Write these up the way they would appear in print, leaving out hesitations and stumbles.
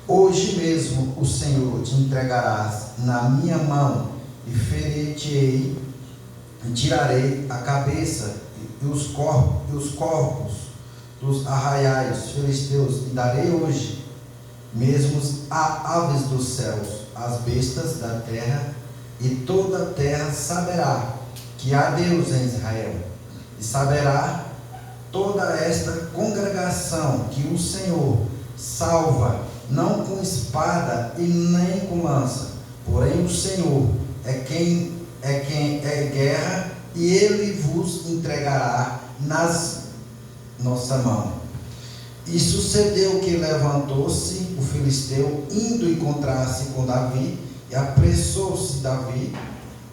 Hoje mesmo o Senhor te entregarás na minha mão, e ferir-te-ei, e tirarei a cabeça e os corpos dos arraiais filisteus, e darei hoje mesmo a aves dos céus, as bestas da terra, e toda a terra saberá que há Deus em Israel, e saberá toda esta congregação que o Senhor salva, não com espada e nem com lança, porém o Senhor é quem é guerra, e ele vos entregará nas nossa mão. E sucedeu que levantou-se o filisteu, indo encontrar-se com Davi, e apressou-se Davi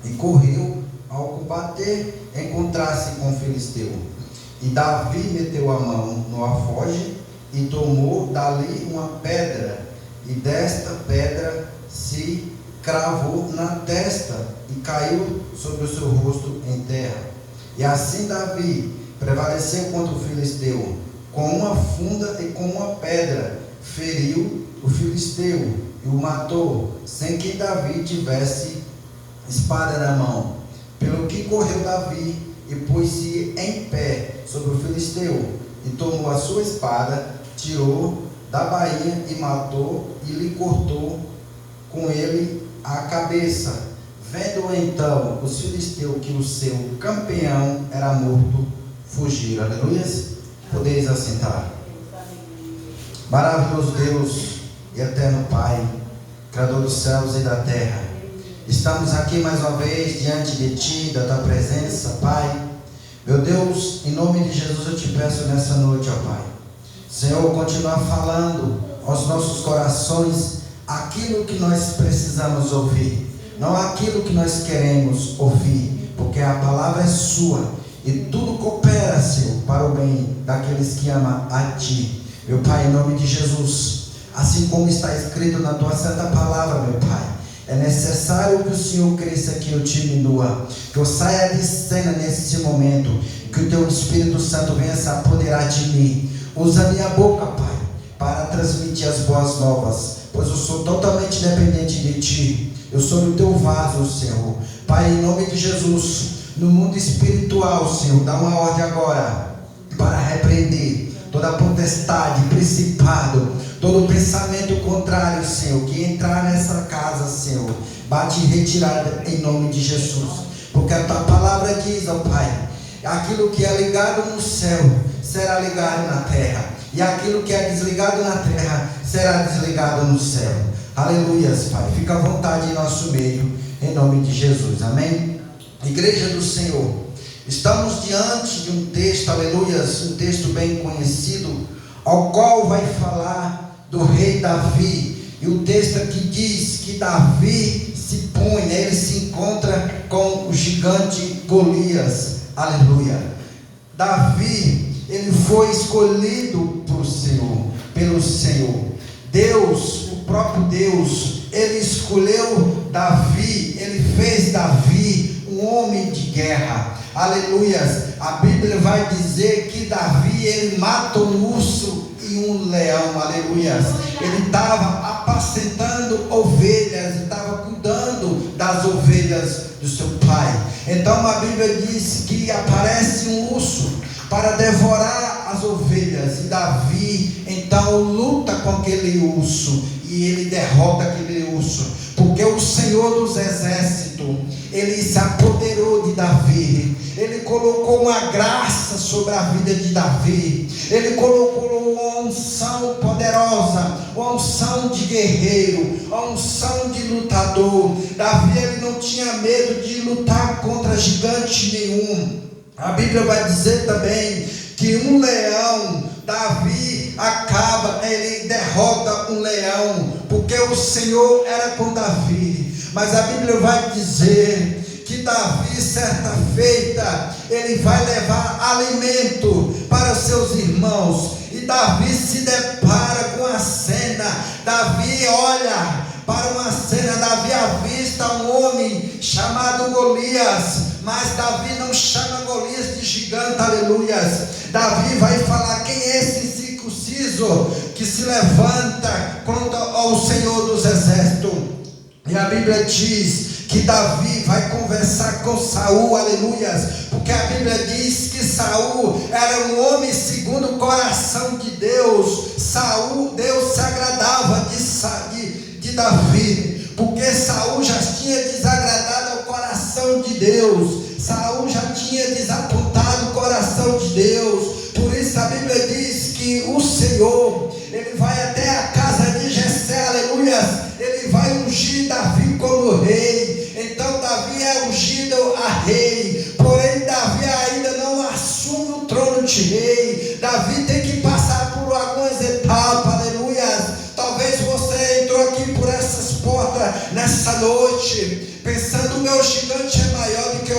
e correu ao combater, encontrar-se com o filisteu. E Davi meteu a mão no alforje e tomou dali uma pedra, e desta pedra se cravou na testa e caiu sobre o seu rosto em terra. E assim Davi prevaleceu contra o filisteu, com uma funda e com uma pedra feriu o filisteu e o matou, sem que Davi tivesse espada na mão. Pelo que correu Davi e pôs-se em pé sobre o filisteu, e tomou a sua espada, tirou da bainha e matou, e lhe cortou com ele a cabeça. Vendo então os filisteus que o seu campeão era morto, fugiram. Aleluia. Podeis assentar. Maravilhoso Deus e eterno Pai, Criador dos céus e da terra, estamos aqui mais uma vez diante de Ti, da Tua presença, Pai. Meu Deus, em nome de Jesus eu te peço nessa noite, ó Pai, Senhor, continua falando aos nossos corações aquilo que nós precisamos ouvir, não aquilo que nós queremos ouvir, porque a palavra é Sua e tudo coopera, Senhor, para o bem daqueles que amam a Ti. Meu Pai, em nome de Jesus, assim como está escrito na Tua santa palavra, meu Pai, é necessário que o Senhor cresça, que eu diminua, que eu saia de cena nesse momento, que o Teu Espírito Santo venha se apoderar de mim. Usa a minha boca, Pai, para transmitir as boas novas, pois eu sou totalmente dependente de Ti. Eu sou o Teu vaso, Senhor. Pai, em nome de Jesus, no mundo espiritual, Senhor, dá uma ordem agora para repreender toda potestade, principado, todo pensamento contrário, Senhor, que entrar nessa casa, Senhor, bate em retirada em nome de Jesus, porque a Tua palavra diz, ó Pai, aquilo que é ligado no céu será ligado na terra, e aquilo que é desligado na terra será desligado no céu. Aleluias, Pai, fica à vontade em nosso meio, em nome de Jesus, amém? Igreja do Senhor, estamos diante de um texto, aleluias, um texto bem conhecido, ao qual vai falar do rei Davi, e o texto aqui diz que Davi se põe, ele se encontra com o gigante Golias, aleluia. Davi, ele foi escolhido pelo Senhor, Deus, o próprio Deus, ele escolheu Davi, ele fez Davi um homem de guerra, aleluias. A Bíblia vai dizer que Davi, ele mata um urso e um leão, aleluias. Ele estava apacentando ovelhas, estava cuidando das ovelhas do seu pai. Então a Bíblia diz que aparece um urso para devorar as ovelhas, e Davi então luta com aquele urso, e ele derrota aquele urso, porque o Senhor dos exércitos, ele se apoderou de Davi, ele colocou uma graça sobre a vida de Davi, ele colocou uma unção poderosa, uma unção de guerreiro, uma unção de lutador. Davi, ele não tinha medo de lutar contra gigante nenhum. A Bíblia vai dizer também que um leão, Davi ele derrota um leão, porque o Senhor era com Davi. Mas a Bíblia vai dizer que Davi, certa feita, ele vai levar alimento para seus irmãos, e Davi se depara com a cena. Davi olha para uma cena, Davi avista um homem chamado Golias, mas Davi não chama Golias de gigante, aleluias. Davi vai falar: quem é esse incircunciso que se levanta contra ao Senhor dos Exércitos. E a Bíblia diz que Davi vai conversar com Saul, aleluias, porque a Bíblia diz que Saul era um homem segundo o coração de Deus. Deus se agradava de Davi, porque Saul já tinha desagradado ao coração de Deus. Saul já tinha desapontado o coração de Deus. Por isso a Bíblia diz que o Senhor, ele vai até a casa de Jessé, aleluias, ele vai ungir Davi como rei. Então Davi é ungido a rei, porém Davi ainda não assume o trono de rei. Davi tem que passar por algumas etapas, aleluias. Talvez você entrou aqui por essas portas nessa noite, pensando: o meu gigante é maior do que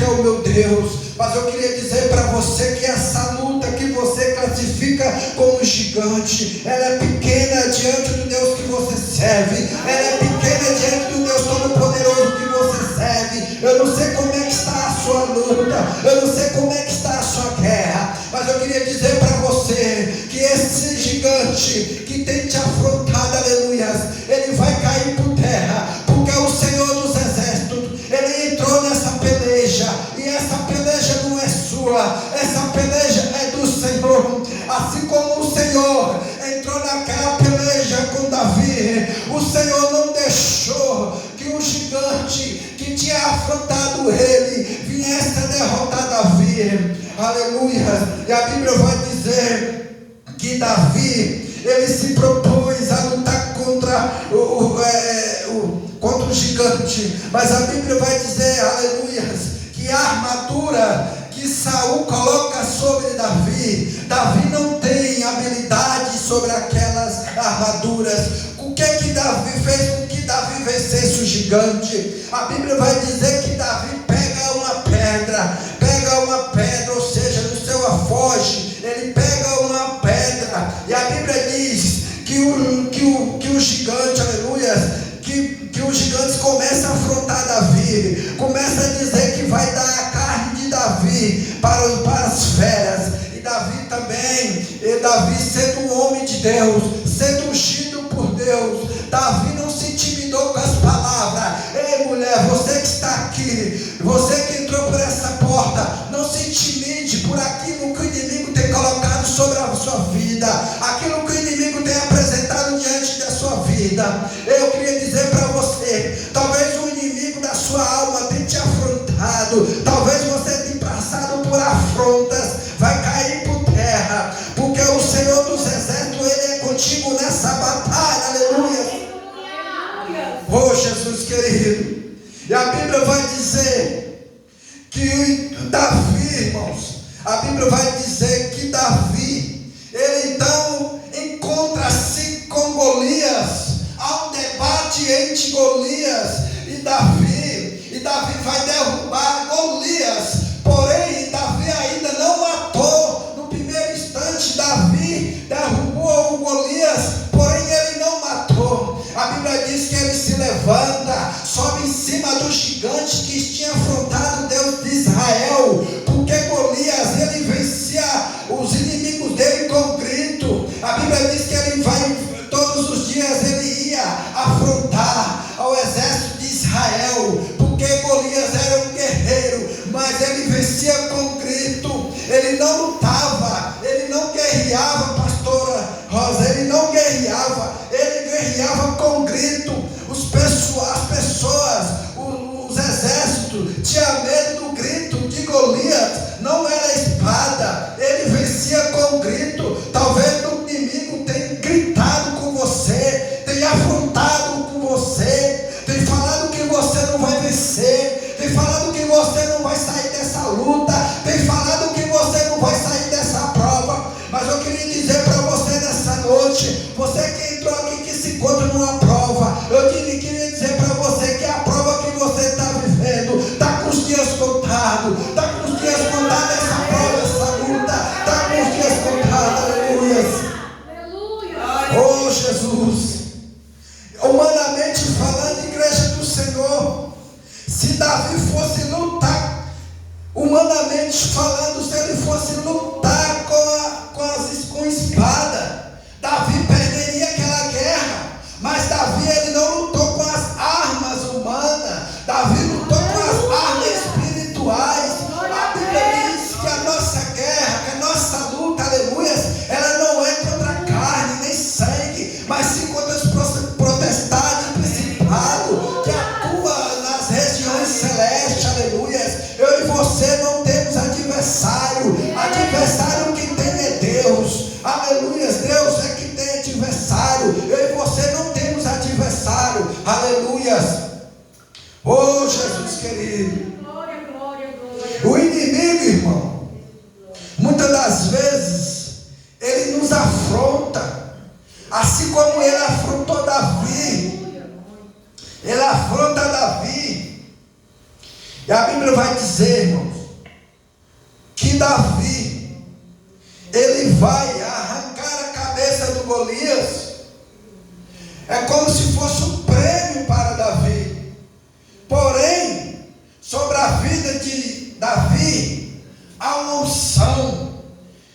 o meu Deus. Mas eu queria dizer para você que essa luta que você classifica como gigante, ela é pequena diante do Deus que você serve. Ela é pequena diante do Deus Todo-Poderoso que você serve. Eu não sei como é que está a sua luta, eu não sei como é que está a sua guerra, mas eu queria dizer para você que esse gigante que tem te afrontado, aleluias, ele vai cair por terra, porque o Senhor dos Exércitos, ele entrou nessa peleja, e essa peleja não é sua, essa peleja é do Senhor. Assim como o Senhor entrou naquela peleja com Davi, o Senhor não deixou que o gigante que tinha afrontado ele viesse a derrotar Davi, aleluia. E a Bíblia vai dizer que Davi, ele se propôs a lutar contra o gigante, mas a Bíblia vai dizer, aleluia, que a armadura que Saul coloca sobre Davi, Davi não tem habilidade sobre aquelas armaduras. O que Davi fez com que Davi vencesse o gigante? A Bíblia vai dizer que Davi pega uma pedra, ou seja, no seu afoge, ele pega uma pedra, e a Bíblia diz que o gigante, aleluia, que os gigantes começam a afrontar Davi, começa a dizer que vai dar a carne de Davi para as feras. E Davi também, Davi sendo um homem de Deus, sendo ungido por Deus, Davi não se intimidou com as palavras. Ei, mulher, você que está aqui, você que entrou por essa porta, não se intimide por aquilo que o inimigo tem colocado sobre a sua vida, aquilo que o inimigo tem apresentado diante da sua vida. Eu queria dizer para você, talvez o inimigo da sua alma tenha te afrontado, talvez você tenha passado por afrontas, vai cair por terra, porque o Senhor dos Exércitos, ele é contigo nessa batalha, aleluia. Oh, Jesus querido. E a Bíblia vai dizer que Davi, irmãos, a Bíblia vai dizer que Davi, ele então encontra-se com Golias. Há um debate entre Golias e Davi vai derrubar Golias, porém Davi ainda não matou. No primeiro instante Davi derrubou o Golias, porém ele não matou. A Bíblia diz que ele se levanta, sobe em cima do gigante que tinha afrontado Deus de Israel, porque Golias, ele vencia os inimigos dele com grito. A Bíblia diz que ele vai, todos os dias ele ia afrontar ao exército de Israel, porque Golias era um guerreiro, mas ele vencia com grito. Ele não lutava, ele não guerreava, pastora Rosa, ele não guerreava, ele guerreava com grito. As pessoas, os exércitos tinham medo do grito de Golias, não era espada, ele vencia com grito. Talvez o inimigo tenha gritado com você, tenha afrontado com você, tem falado que você não vai vencer, tem falado que você não vai sair dessa luta, tem falado que você não vai sair dessa prova. Mas eu queria dizer para você nessa noite, você que entrou aqui que se encontra numa prova, eu queria dizer para você que a prova que você está vivendo está com os dias contados, está com os dias contados, essa prova, essa luta está com os dias contados, aleluia. Oh Jesus, humanamente falando, igreja do Senhor, se Davi fosse lutar, humanamente falando, se ele fosse lutar com espada, Davi perderia aquela guerra, Aleluias. Oh, Jesus querido. O inimigo, irmão, muitas das vezes, ele nos afronta, assim como ele afrontou Davi. Ele afronta Davi. E a Bíblia vai dizer, irmãos, que Davi, ele vai arrancar a cabeça do Golias. É como se fosse um prêmio para Davi. Porém, sobre a vida de Davi, há uma unção.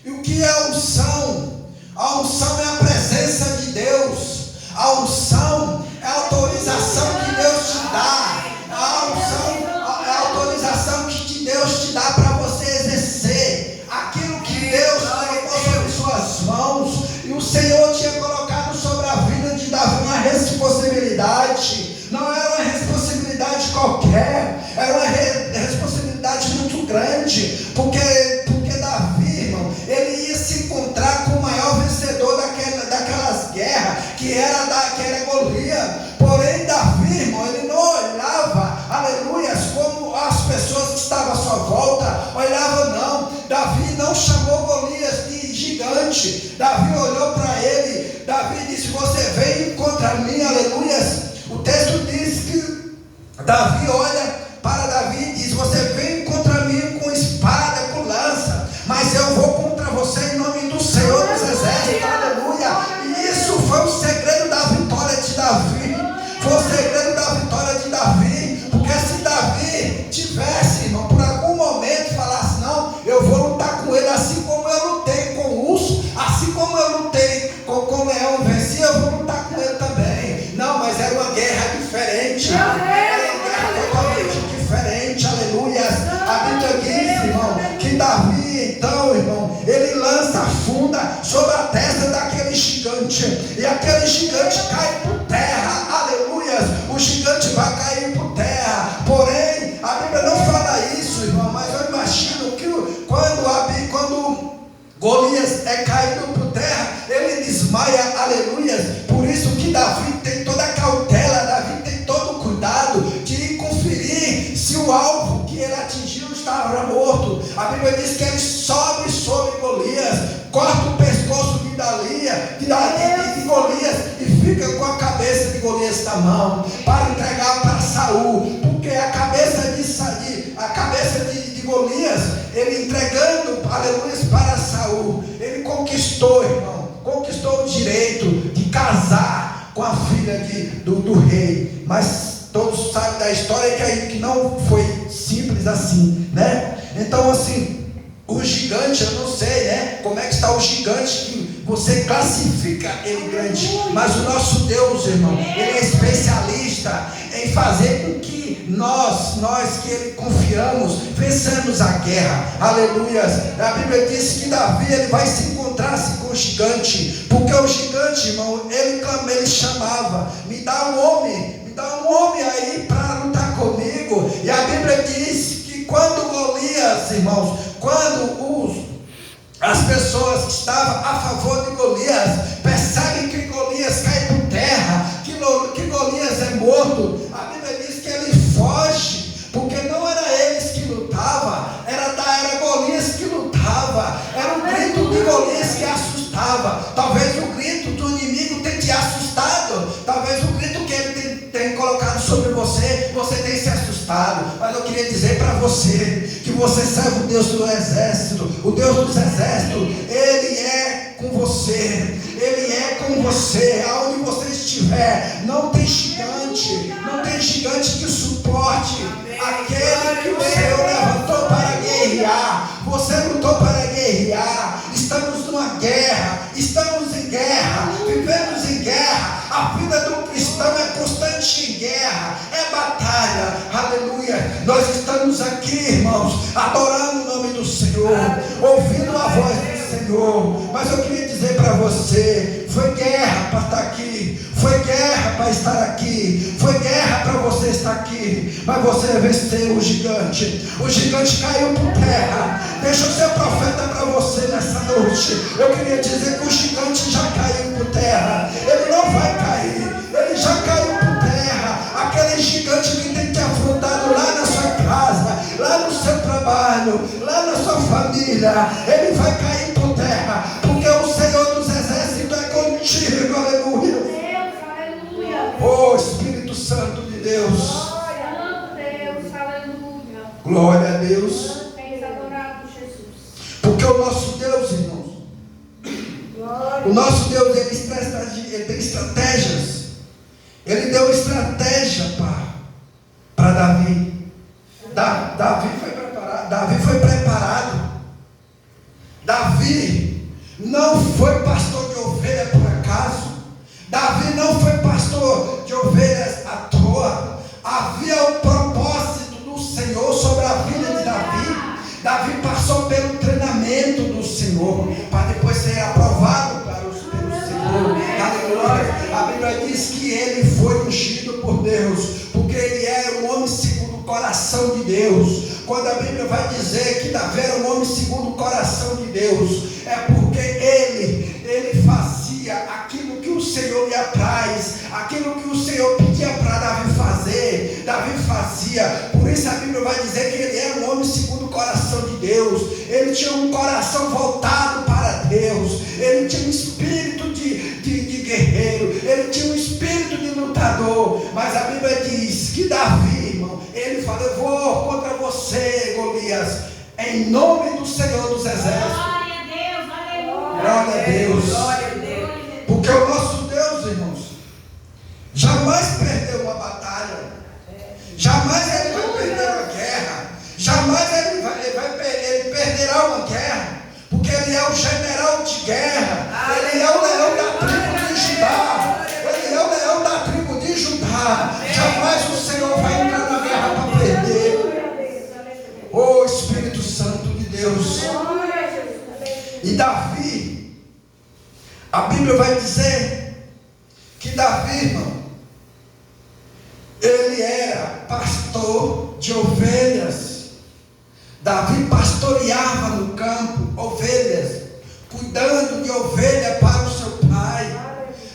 E o que é a unção? A unção é a presença de Deus. A unção é a autorização que Deus te dá. A unção é a autorização que Deus te dá para você exercer aquilo que Deus colocou sobre suas mãos. E o Senhor tinha colocado sobre a vida de Davi uma responsabilidade. Não era uma responsabilidade qualquer, era uma responsabilidade muito grande, porque Davi, irmão, ele ia se encontrar com o maior vencedor daquelas guerras, que era Golias. Porém, Davi, irmão, ele não olhava, aleluias, como as pessoas que estavam à sua volta olhavam, não. Davi não chamou Golias de gigante. Davi olhou para ele. Davi disse: você veio contra mim, aleluias. O texto diz que Davi olha para Davi e diz: você vem contra mim com espada, com lança, mas eu vou contra você em nome do Senhor dos Exércitos, aleluia. E isso foi o segredo da vitória de Davi. Foi o segredo da vitória de Davi. Porque se Davi tivesse, irmão, por algum momento falasse: não, eu vou lutar com ele assim como eu lutei com o urso, assim como eu lutei com o leão, venci, eu vou lutar com ele também. Não, mas era uma guerra diferente. Era uma guerra totalmente diferente, aleluia. A Bíblia diz, irmão, que Davi, então, irmão, ele lança a funda sobre a testa daquele gigante, e aquele gigante cai por terra, aleluia. O gigante vai cair por terra. Porém, a Bíblia não fala isso, irmão, mas eu imagino que quando Golias é caído por terra, ele desmaia, aleluia. Por isso que Davi tem toda a cautela, Davi tem todo o cuidado de conferir se o alvo que ele atingiu estava morto. A Bíblia diz que ele sobe sobre Golias, corta o pescoço de Golias e fica com a cabeça de Golias na mão para entregar para Saul, porque a cabeça de Golias, ele entregando, aleluia, para Saul, ele conquistou, irmão, conquistou o direito de casar com a filha do rei. Mas todos sabem da história que não foi simples assim, né? Então, assim, o gigante, eu não sei, né, como é que está o gigante que você classifica ele grande, mas o nosso Deus, irmão, ele é especialista em fazer com que nós que ele confiamos, vencemos a guerra, aleluia. A Bíblia diz que Davi, ele vai se encontrar com o gigante, porque o gigante, irmão, ele chamava: me dá um homem aí para lutar comigo. E a Bíblia diz que quando Golias, irmãos, as pessoas que estavam a favor de Golias percebem que Golias cai por terra, que Golias é morto, a Bíblia diz que ele foge, porque não era eles que lutavam, era Golias que lutava, era o grito de Golias que assustava. Talvez o grito do inimigo tenha te assustado, talvez o grito que ele tem colocado sobre você tenha se assustado, mas eu queria dizer para você que você serve o Deus do exército, o Deus dos exércitos. Ele é com você, ele é com você, aonde você estiver. Não tem gigante que suporte aquele que o Senhor levantou para guerrear. Você lutou para guerrear. Estamos numa guerra, estamos em guerra, vivemos em guerra. A vida do cristão é constante em guerra, é batalha, aleluia. Nós estamos aqui, irmãos, adorando o nome do Senhor, ouvindo a voz do Senhor. Mas eu queria dizer para você: foi guerra para estar aqui, foi guerra para estar aqui, foi guerra para você estar aqui, mas você venceu o gigante. O gigante caiu por terra. Deixa eu ser profeta para você nessa noite. Eu queria dizer que o gigante já caiu por terra. Ele não vai cair, ele já caiu por terra. trabalho, lá na sua família, ele vai cair por terra, porque o Senhor dos Exércitos é contigo, aleluia. Deus, aleluia. Oh Espírito Santo de Deus, Deus, aleluia. glória a Deus. Tens adorado Jesus. Porque o nosso Deus, irmãos, o nosso Deus, ele tem estratégias. Ele deu estratégia para Davi. Davi foi preparado. Davi não foi pastor de ovelha por acaso. Davi não foi pastor de ovelhas à toa. Havia o propósito do Senhor sobre a vida de Davi. Davi passou pelo treinamento do Senhor, para depois ser aprovado pelo Senhor. Aleluia. A Bíblia diz que ele foi ungido por Deus, porque ele era um homem segundo o coração de Deus. Quando a Bíblia vai dizer que Davi era um homem segundo o coração de Deus, é porque ele fazia aquilo que o Senhor lhe apraz, aquilo que o Senhor pedia para Davi fazer, Davi fazia. Por isso a Bíblia vai dizer que ele era um homem segundo o coração de Deus. Ele tinha um coração voltado para Deus, ele tinha um espírito de guerreiro, ele tinha um espírito de lutador. Mas a Bíblia diz que Davi, irmão, ele falou: eu vou contra você, Golias, em nome do Senhor dos Exércitos. Glória a Deus, aleluia. Glória a Deus. Glória a Deus. Porque o nosso Deus, irmãos, jamais perdeu uma batalha. Jamais ele vai perder uma guerra. Jamais ele perderá uma guerra. Porque ele é o general de guerra. Ele é o leão da tribo de Judá. Ele é o leão da tribo de Judá. Jamais o Senhor vai entrar na guerra para perder. Oh Espírito Santo de Deus. E Davi, a Bíblia vai dizer que Davi, irmão, ele era pastor de ovelhas. Davi pastoreava no campo ovelhas, cuidando de ovelha para o seu pai.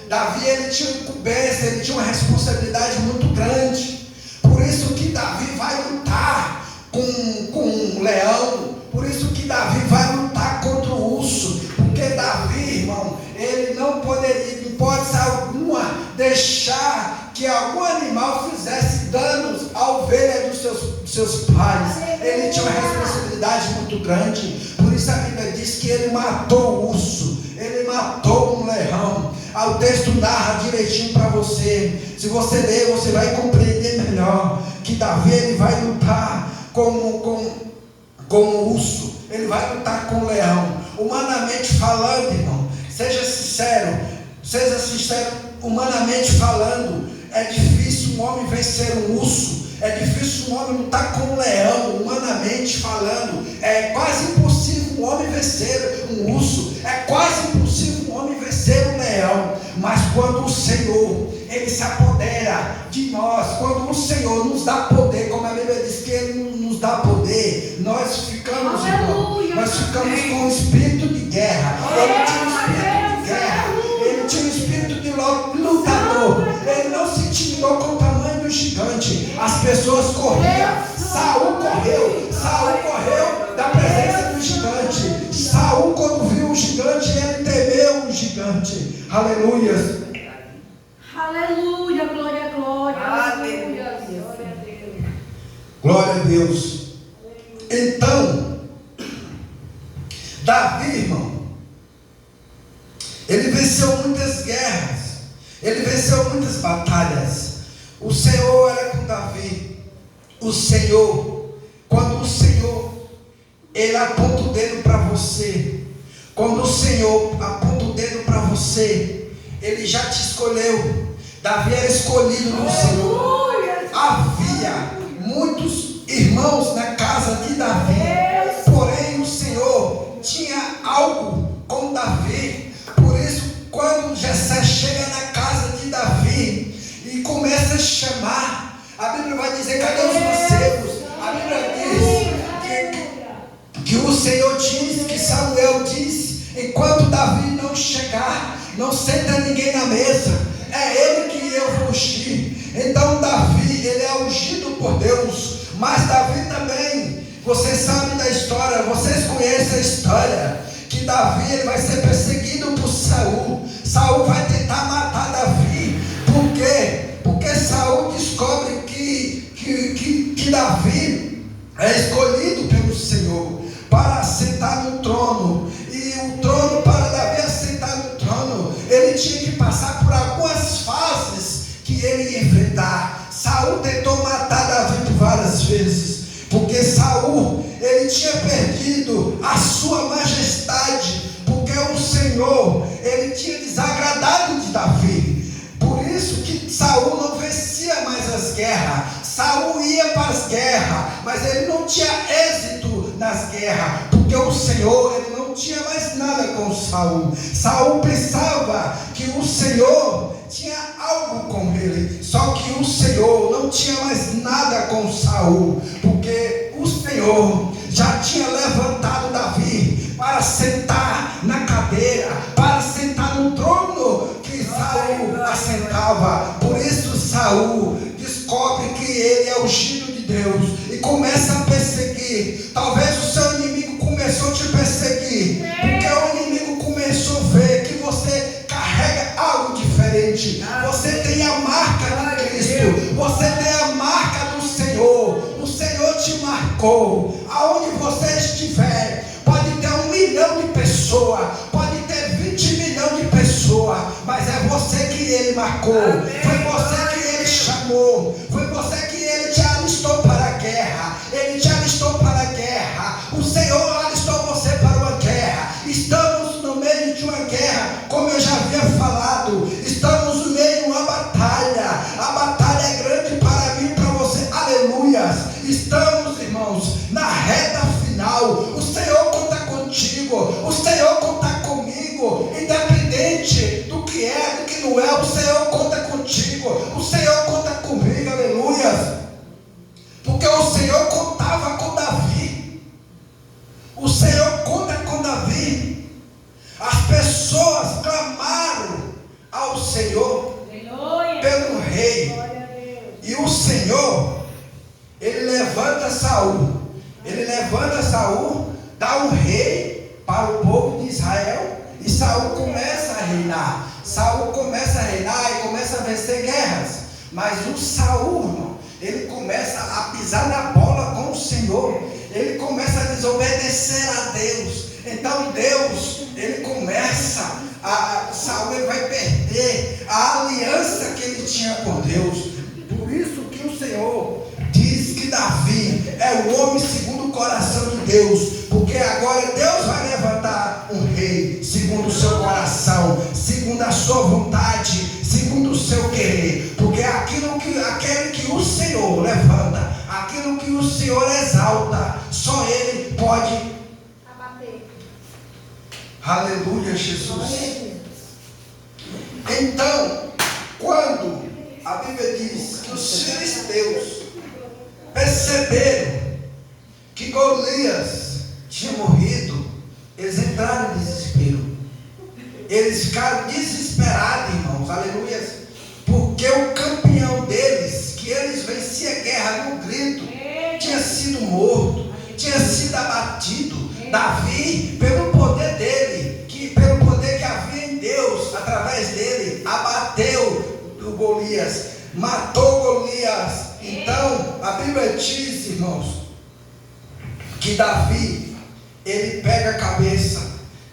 Davi, ele tinha incumbência, ele tinha uma responsabilidade muito grande. Por isso que Davi vai lutar com um leão. Por isso que Davi vai lutar contra o urso. Porque Davi, irmão, ele não poderia, em hipótese alguma, deixar que algum animal fizesse danos à ovelha dos seus pais. Ele tinha uma responsabilidade muito grande. Por isso a Bíblia diz que ele matou o urso, ele matou um leão. O texto narra direitinho para você. Se você ler, você vai compreender melhor que Davi, ele vai lutar com o urso, ele vai lutar com o leão. Humanamente falando, irmão, seja sincero, humanamente falando, é difícil um homem vencer um urso, é difícil um homem lutar com um leão. Humanamente falando, é quase impossível um homem vencer um urso, é quase impossível um homem vencer um leão. Mas quando o Senhor, ele se apodera de nós, quando o Senhor nos dá poder, como a Bíblia diz que ele nos dá poder, nós ficamos, irmão, nós ficamos com um espírito de guerra. Ele tinha um espírito de guerra, ele tinha um espírito de lutador. Ele não se intimidou com o tamanho do gigante. As pessoas corriam. Saul correu da presença do gigante. Saul, quando viu o gigante, ele temeu o gigante. Aleluia. Aleluia, glória, glória. Aleluia. Glória a Deus. Então, Davi, irmão, ele venceu muitas guerras, ele venceu muitas batalhas. O Senhor era com Davi. O Senhor, quando o Senhor, ele aponta o dedo para você, quando o Senhor aponta o dedo para você, ele já te escolheu. Davi era escolhido do Senhor. Havia muitos irmãos na casa de Davi, porém o Senhor tinha algo com Davi. Por isso, quando Jessé chega na casa de Davi e começa a chamar, a Bíblia vai dizer: cadê os mancebos? A Bíblia diz que o Senhor diz, que Samuel disse: enquanto Davi não chegar, não senta ninguém na mesa, é ele que eu vou ungir. Então Davi, ele é ungido por Deus. Mas Davi também, Você sabe da história, vocês conhecem a história, que Davi ele vai ser perseguido por Saul. Saul vai tentar matar Davi. Por quê? Porque Saul descobre que Davi é escolhido pelo Senhor para assentar no trono. E o trono, para Davi assentar no trono, ele tinha que passar por algumas fases que ele ia enfrentar. Saul tentou matar Davi por várias vezes, porque Saul ele tinha perdido a sua majestade, porque o Senhor ele tinha desagradado de Davi. Por isso que Saul não vencia mais as guerras. Saul ia para as guerras, mas ele não tinha êxito nas guerras, porque o Senhor ele não tinha mais nada com Saul. Saul pensava que o Senhor tinha algo com ele, só que o Senhor não tinha mais nada com Saul, porque o Senhor já tinha levantado Davi para sentar na cadeira, para sentar no trono que Saul assentava. Por isso Saul descobre que ele é ungido de Deus e começa a perseguir. Talvez o seu inimigo começou a te perseguir, porque o inimigo começou a ver que você carrega algo diferente. Você tem a marca de Cristo, você tem a marca do Senhor. O Senhor te marcou. Aonde você estiver, pode ter 1 milhão de pessoas, pode ter 20 milhões de pessoas, mas é você que ele marcou. Foi você que ele chamou. Foi você que ele te alistou para a guerra. Ele te alistou para a guerra. O Senhor alistou você para uma guerra. Estamos no meio de uma guerra, como eu já havia falado. Estamos no meio de uma batalha. A batalha é grande para mim e para você. Aleluias. Estamos, irmãos, na reta final. O Senhor conta contigo. O Senhor conta comigo. Independente do que é, do que não é, o Senhor conta contigo. O Senhor conta comigo. Aleluias. Porque o Senhor contava com Davi. O Senhor conta com Davi. As pessoas clamaram ao Senhor pelo rei. E o Senhor, ele levanta Saul. Ele levanta Saul, dá um rei para o povo de Israel. E Saul começa a reinar. Saul começa a reinar e começa a vencer guerras. Mas o Saul, irmão, ele começa a pisar na bola com o Senhor. Ele começa a desobedecer a Deus. Então Deus, ele começa Saul ele vai perder a aliança que ele tinha com Deus. Por isso que o Senhor diz que Davi é o homem segundo o coração de Deus, porque agora Deus vai levantar um rei segundo o seu coração, segundo a sua vontade, segundo o seu querer. Porque aquele que o Senhor levanta, aquilo que o Senhor exalta, só Ele pode abater. Aleluia, Jesus. Então, quando a Bíblia diz que os filisteus perceberam que Golias tinha morrido, eles entraram em desespero. Eles ficaram desesperados, irmãos, aleluia, porque o campeão deles, que eles venciam a guerra no grito, tinha sido morto, tinha sido abatido. Davi, pelo poder dele, pelo poder que havia em Deus, através dele, abateu o Golias, matou Golias. Então, a Bíblia diz, irmãos, que Davi, ele pega a cabeça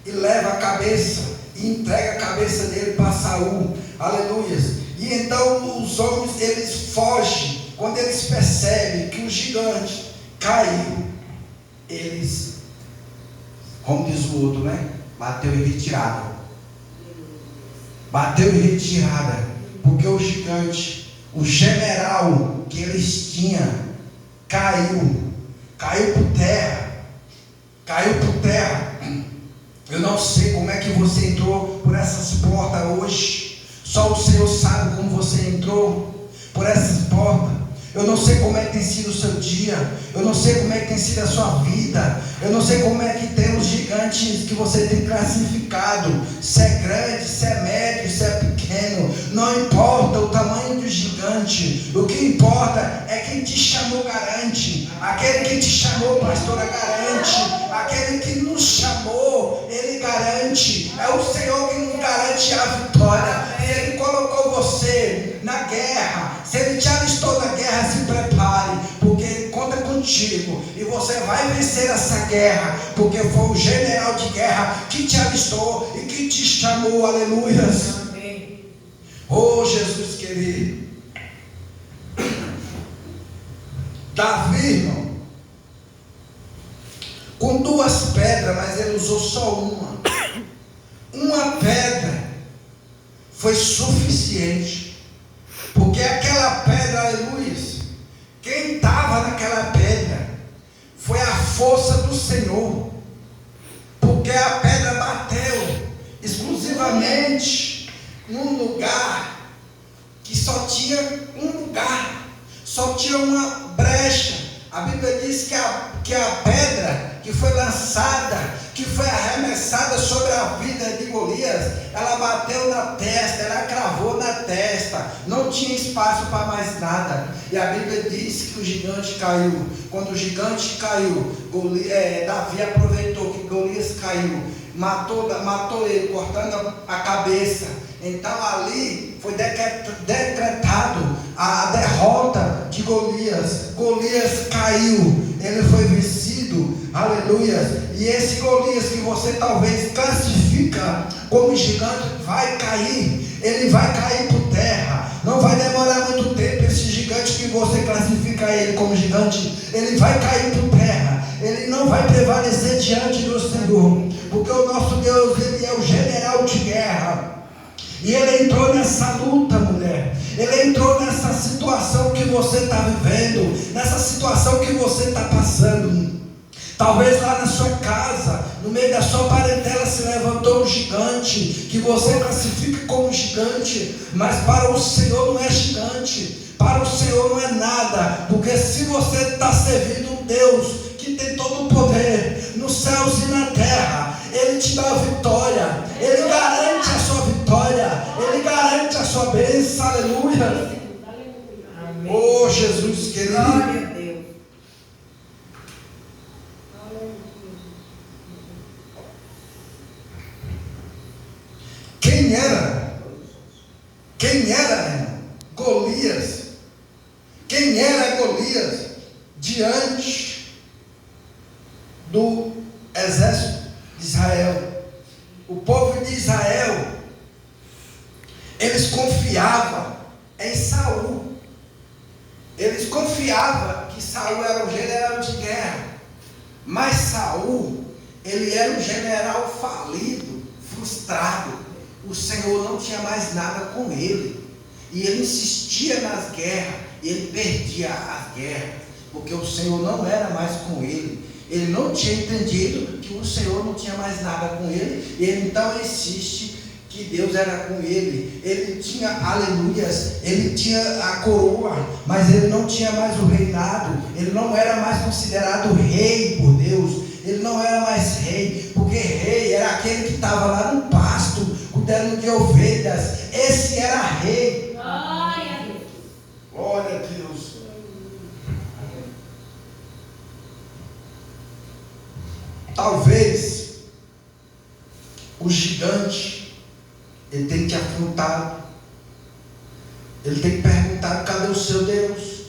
e leva a cabeça e entrega a cabeça dele para Saul. Aleluia. E então os homens, eles fogem. Quando eles percebem que o gigante caiu, eles, como diz o outro, né? Bateu em retirada. Bateu em retirada. Porque o gigante, o general que eles tinham, caiu por terra. Caiu por terra. Eu não sei como é que você entrou por essas portas hoje. Só o Senhor sabe como você entrou por essas portas. Eu não sei como é que tem sido o seu dia. Eu não sei como é que tem sido a sua vida. Eu não sei como é que tem os gigantes que você tem classificado. Se é grande, se é médio, se é pequeno. pequeno, não importa o tamanho do gigante, o que importa é quem te chamou garante, aquele que te chamou, pastora, garante, aquele que nos chamou, ele garante, é o Senhor que nos garante a vitória. Se ele colocou você na guerra, se ele te alistou na guerra, se prepare, porque ele conta contigo, e você vai vencer essa guerra, porque foi o general de guerra que te alistou e que te chamou, aleluias. Amém. Oh Jesus querido, Davi, irmão, com 2 pedras, mas ele usou só uma pedra foi suficiente, porque aquela pedra, aleluia, quem estava naquela pedra foi a força do Senhor, porque a pedra bateu exclusivamente num lugar que só tinha um lugar, só tinha uma brecha. A Bíblia diz que a pedra que foi lançada, que foi arremessada sobre a vida de Golias, ela bateu na testa, ela cravou na testa, não tinha espaço para mais nada. E a Bíblia diz que o gigante caiu. Quando o gigante caiu, Davi aproveitou que Golias caiu, matou ele, cortando a cabeça. Então ali foi decretado a derrota de Golias. Golias caiu, ele foi vencido, aleluia. E esse Golias que você talvez classifica como gigante vai cair, ele vai cair por terra. Não vai demorar muito tempo. Esse gigante que você classifica ele como gigante, ele vai cair por terra, ele não vai prevalecer diante do Senhor, porque o nosso Deus, ele é o general de guerra. E ele entrou nessa luta, mulher. Ele entrou nessa situação que você está vivendo, nessa situação que você está passando. Talvez lá na sua casa, no meio da sua parentela, se levantou um gigante que você classifica como gigante, mas para o Senhor não é gigante, para o Senhor não é nada, porque se você está servindo um Deus que tem todo o poder nos céus e na terra, ele te dá a vitória, ele garante a sua vitória, ele garante a sua bênção, aleluia. Amém. Oh Jesus querido, glória a Deus. Quem era Golias? Quem era Golias diante do exército de Israel? O povo de Israel, eles confiavam em Saul. Eles confiavam que Saul era o general de guerra, mas Saul, ele era um general falido, frustrado. O Senhor não tinha mais nada com ele, e ele insistia nas guerras, e ele perdia as guerras, porque o Senhor não era mais com ele. Ele não tinha entendido que o Senhor não tinha mais nada com ele, e ele então insiste que Deus era com ele. Ele tinha, aleluias, ele tinha a coroa, mas ele não tinha mais o reinado, ele não era mais considerado rei por Deus, ele não era mais rei, porque rei era aquele que estava lá no pasto, cuidando de ovelhas. Esse era rei. Glória a Deus. Glória a Deus. Talvez o gigante, ele tem que afrontar, ele tem que perguntar: cadê o seu Deus?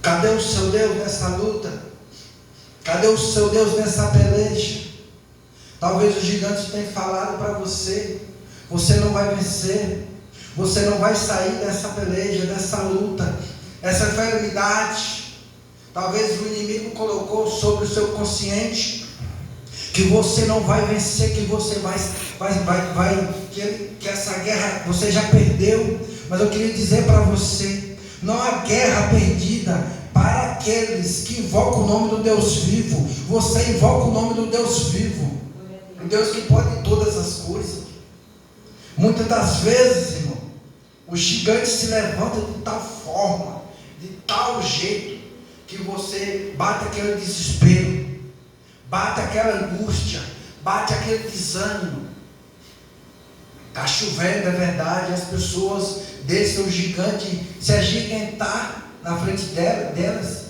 Cadê o seu Deus nessa luta? Cadê o seu Deus nessa peleja? Talvez o gigante tenha falado para você: você não vai vencer, você não vai sair dessa peleja, dessa luta, essa enfermidade. Talvez o inimigo colocou sobre o seu consciente que você não vai vencer, que você que essa guerra você já perdeu. Mas eu queria dizer para você: não há guerra perdida para aqueles que invocam o nome do Deus vivo. Você invoca o nome do Deus vivo, o Deus que pode todas as coisas. Muitas das vezes, irmão, o gigante se levanta de tal forma, de tal jeito, que você bate aquele desespero, bate aquela angústia, bate aquele desânimo. Está chovendo, é verdade, as pessoas descem o gigante, se agigantar na frente delas,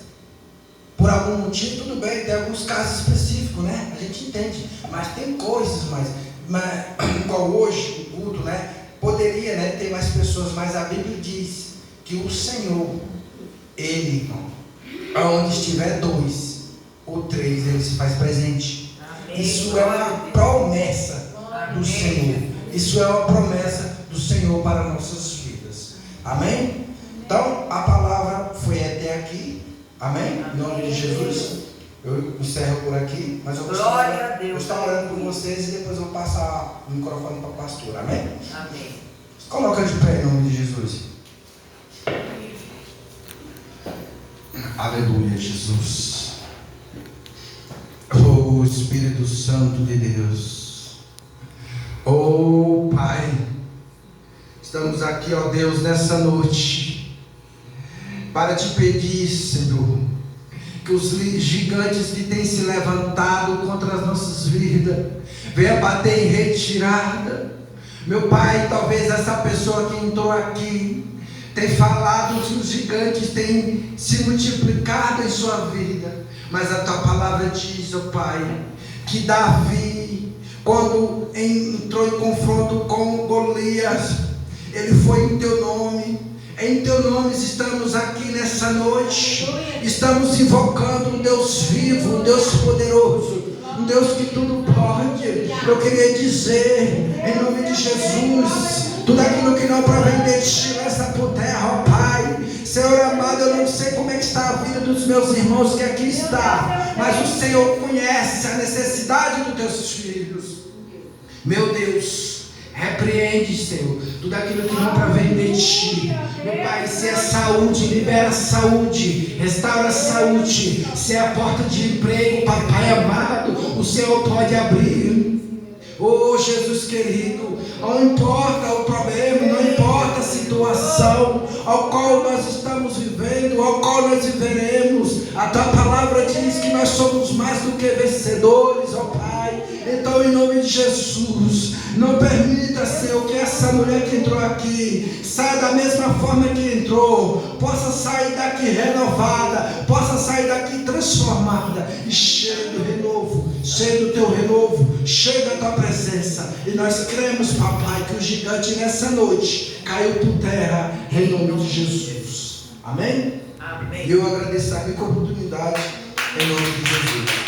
por algum motivo, tudo bem, tem alguns casos específicos, né? A gente entende, mas tem coisas, mas igual hoje, o culto, né? Poderia, né, ter mais pessoas, mas a Bíblia diz que o Senhor, Ele, aonde estiver 2 ou 3, Ele se faz presente. Amém. Isso é uma promessa do Senhor. Isso é uma promessa do Senhor para nossas vidas. Amém? Então, a palavra foi até aqui. Amém? Em nome de Jesus. Eu encerro por aqui, mas eu vou estar orando por vocês e depois eu vou passar o microfone para a pastora. Amém? Amém. Coloca de pé em nome de Jesus. Aleluia, Jesus. Oh Espírito Santo de Deus. Oh Pai, estamos aqui, ó Deus, nessa noite para te pedir, Senhor, que os gigantes que têm se levantado contra as nossas vidas venha bater em retirada. Meu Pai, talvez essa pessoa que entrou aqui tem falado que os gigantes têm se multiplicado em sua vida, mas a tua palavra diz, ó Pai, que Davi, quando entrou em confronto com Golias, ele foi em teu nome. Em teu nome estamos aqui nessa noite. Estamos invocando um Deus vivo, um Deus poderoso, um Deus que tudo pode. Eu queria dizer, em nome de Jesus, tudo aquilo que não provém de ti nessa terra, ó Pai. Senhor amado, eu não sei como é que está a vida dos meus irmãos que aqui está, mas o Senhor conhece a necessidade dos teus filhos. Meu Deus, repreende, Senhor, tudo aquilo que não provém de ti. Meu Pai, se é saúde, libera saúde, restaura saúde. Se é a porta de emprego, Papai amado, o Senhor pode abrir. Oh Jesus querido, não importa o problema, não importa a situação ao qual nós estamos vivendo, ao qual nós viveremos, a tua palavra diz que nós somos mais do que vencedores, ó Pai. Então, em nome de Jesus, não permita, Senhor, que essa mulher que entrou aqui saia da mesma forma que entrou, possa sair daqui renovada, possa sair daqui transformada e cheia do renovo, cheia do teu renovo, cheia da tua presença. E nós cremos, Papai, que o gigante nessa noite caiu por terra em nome de Jesus. Amém? Amém. E eu agradeço a minha oportunidade em nome de Jesus.